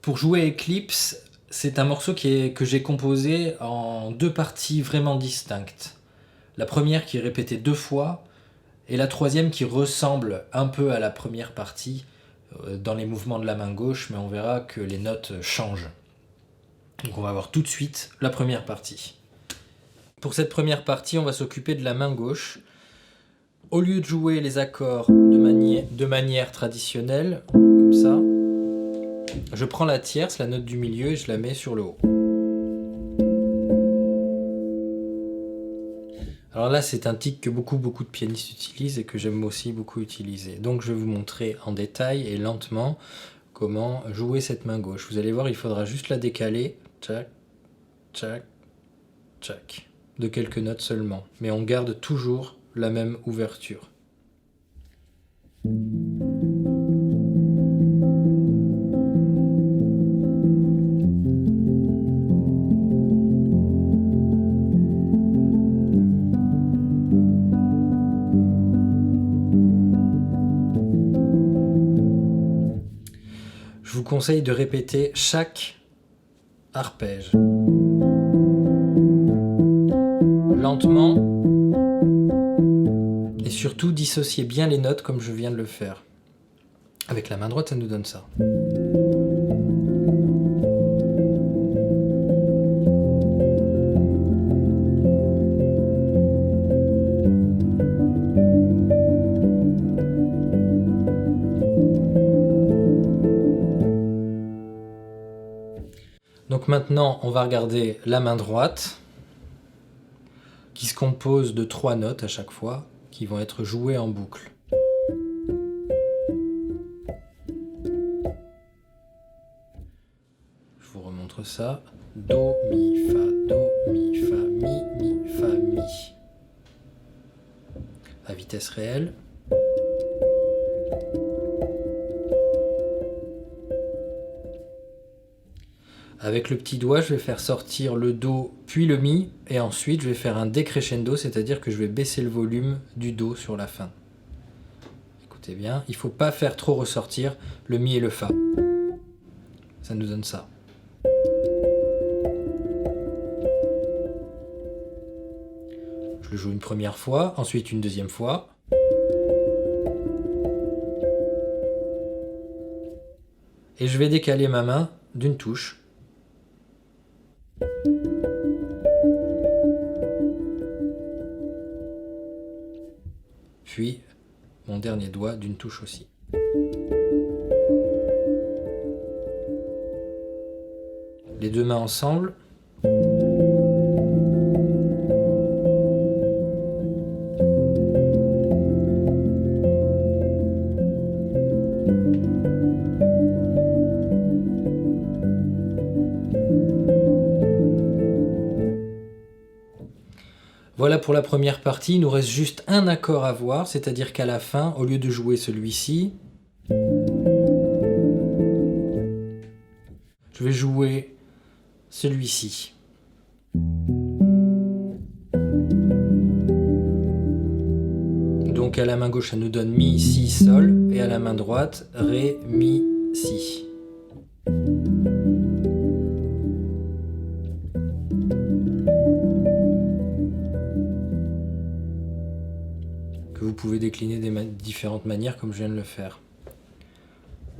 Pour jouer Eclipse, c'est un morceau que j'ai composé en deux parties vraiment distinctes. La première qui est répétée 2 fois, et la troisième qui ressemble un peu à la première partie dans les mouvements de la main gauche, mais on verra que les notes changent. Donc on va voir tout de suite la première partie. Pour cette première partie, on va s'occuper de la main gauche. Au lieu de jouer les accords de manière traditionnelle, comme ça, je prends la tierce, la note du milieu, et je la mets sur le haut. Alors là, c'est un tic que beaucoup de pianistes utilisent et que j'aime aussi beaucoup utiliser. Donc je vais vous montrer en détail et lentement comment jouer cette main gauche. Vous allez voir, il faudra juste la décaler, tchac, tchac, tchac, de quelques notes seulement. Mais on garde toujours la même ouverture. Je vous conseille de répéter chaque arpège. Lentement. Et surtout, dissociez bien les notes comme je viens de le faire. Avec la main droite, ça nous donne ça. Donc maintenant, on va regarder la main droite, qui se compose de 3 notes à chaque fois, qui vont être jouées en boucle. Je vous remontre ça. Do, mi, fa, mi, fa, mi. À vitesse réelle. Avec le petit doigt, je vais faire sortir le Do puis le Mi, et ensuite je vais faire un décrescendo, c'est-à-dire que je vais baisser le volume du Do sur la fin. Écoutez bien, il ne faut pas faire trop ressortir le Mi et le Fa. Ça nous donne ça. Je le joue une première fois, ensuite une deuxième fois. Et je vais décaler ma main d'une touche. Puis mon dernier doigt d'une touche aussi. Les deux mains ensemble. Voilà pour la première partie, il nous reste juste un accord à voir, c'est-à-dire qu'à la fin, au lieu de jouer celui-ci, je vais jouer celui-ci. Donc à la main gauche, ça nous donne Mi, Si, Sol, et à la main droite, Ré, Mi, Si. Que vous pouvez décliner de différentes manières comme je viens de le faire.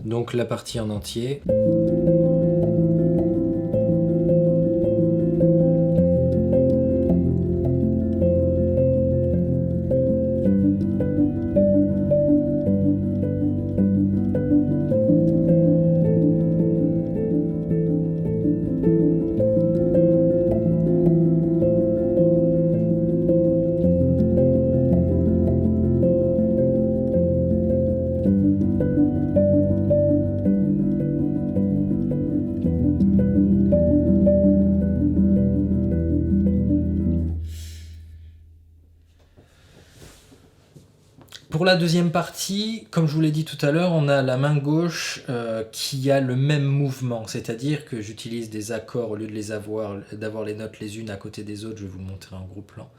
Donc la partie en entier. Pour la deuxième partie, comme je vous l'ai dit tout à l'heure, on a la main gauche qui a le même mouvement, c'est-à-dire que j'utilise des accords au lieu d'avoir les notes les unes à côté des autres, je vais vous le montrer en gros plan.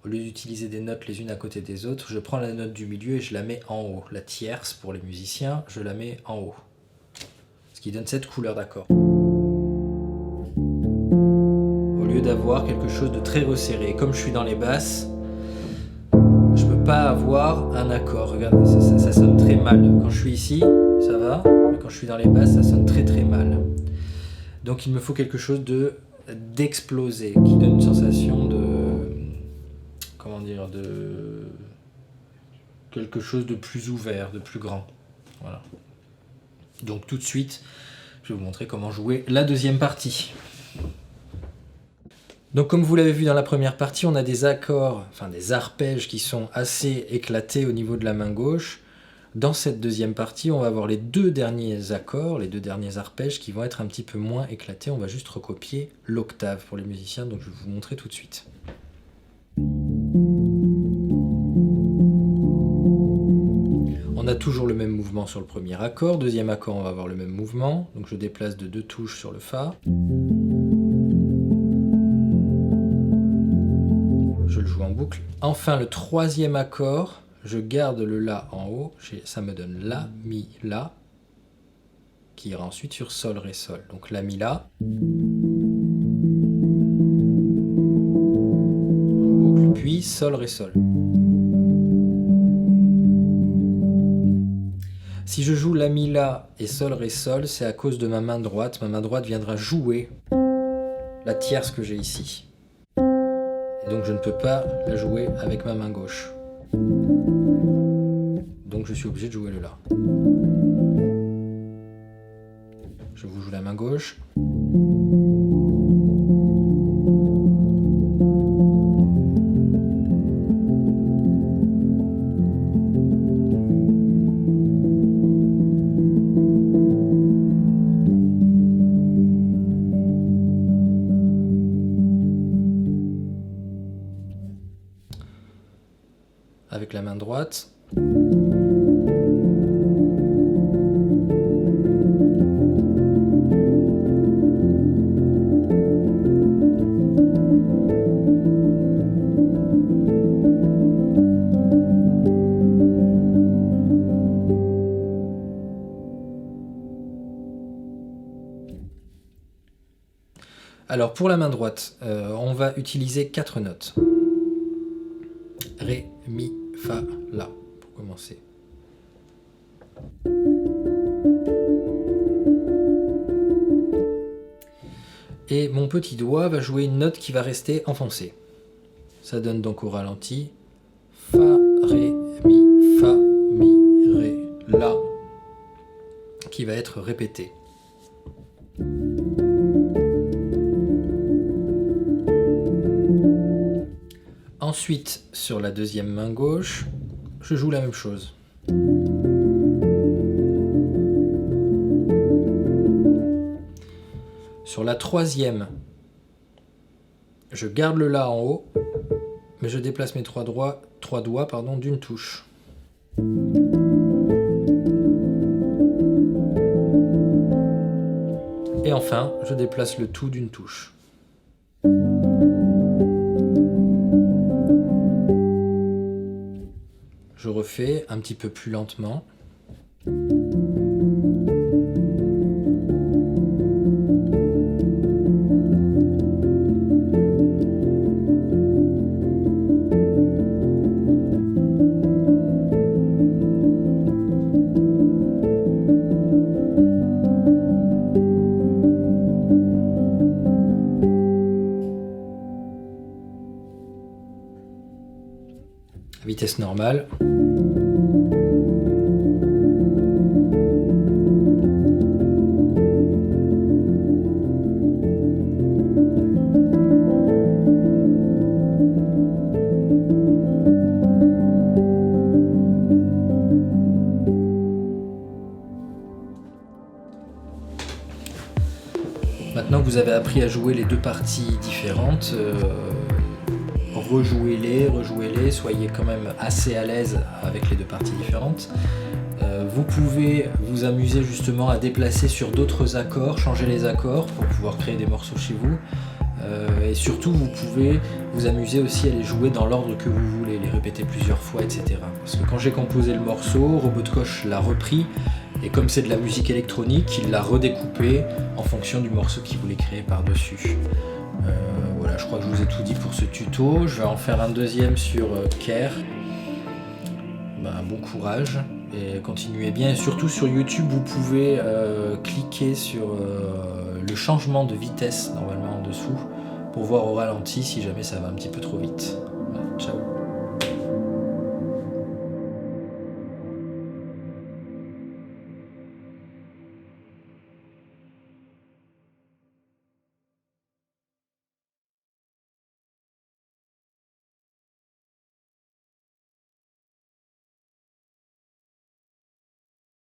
Au lieu d'utiliser des notes les unes à côté des autres, je prends la note du milieu et je la mets en haut. La tierce pour les musiciens, je la mets en haut. Ce qui donne cette couleur d'accord. Au lieu d'avoir quelque chose de très resserré. Comme je suis dans les basses, je peux pas avoir un accord. Regarde, ça sonne très mal. Quand je suis ici, ça va, mais quand je suis dans les basses, ça sonne très très mal. Donc il me faut quelque chose d'explosé, qui donne une sensation de... comment dire, de... quelque chose de plus ouvert, de plus grand. Voilà. Donc tout de suite, je vais vous montrer comment jouer la deuxième partie. Donc comme vous l'avez vu dans la première partie, on a des accords, enfin des arpèges qui sont assez éclatés au niveau de la main gauche. Dans cette deuxième partie, on va avoir les deux derniers accords, les deux derniers arpèges qui vont être un petit peu moins éclatés. On va juste recopier l'octave pour les musiciens, donc je vais vous montrer tout de suite. On a toujours le même mouvement sur le premier accord. Deuxième accord, on va avoir le même mouvement. Donc je déplace de 2 touches sur le Fa. Je le joue en boucle. Enfin, le troisième accord, je garde le La en haut. Ça me donne La, Mi, La, qui ira ensuite sur Sol, Ré, Sol. Donc La, Mi, La. En boucle, puis Sol, Ré, Sol. Si je joue La, Mi, La et Sol, Ré, Sol, c'est à cause de ma main droite. Ma main droite viendra jouer la tierce que j'ai ici. Et donc je ne peux pas la jouer avec ma main gauche. Donc je suis obligé de jouer le La. Je vous joue la main gauche. Avec la main droite. Alors pour la main droite, on va utiliser 4 notes. Ré, Mi, Fa, La, pour commencer. Et mon petit doigt va jouer une note qui va rester enfoncée. Ça donne donc au ralenti Fa, Ré, Mi, Fa, Mi, Ré, La, qui va être répété. Ensuite, sur la deuxième main gauche, je joue la même chose. Sur la troisième, je garde le La en haut, mais je déplace mes trois doigts d'une touche. Et enfin, je déplace le tout d'une touche. Je refais un petit peu plus lentement. Vitesse normale. Maintenant que vous avez appris à jouer les deux parties différentes, rejouez-les, soyez quand même assez à l'aise avec les deux parties différentes. Vous pouvez vous amuser justement à déplacer sur d'autres accords, changer les accords pour pouvoir créer des morceaux chez vous. Et surtout, vous pouvez vous amuser aussi à les jouer dans l'ordre que vous voulez, les répéter plusieurs fois, etc. Parce que quand j'ai composé le morceau, Robot de Koch l'a repris, Et comme c'est de la musique électronique, il l'a redécoupé en fonction du morceau qu'il voulait créer par-dessus. Voilà, je crois que je vous ai tout dit pour ce tuto. Je vais en faire un deuxième sur Care. Bon courage et continuez bien. Et surtout sur YouTube, vous pouvez cliquer sur le changement de vitesse normalement en dessous pour voir au ralenti si jamais ça va un petit peu trop vite. Voilà, ciao.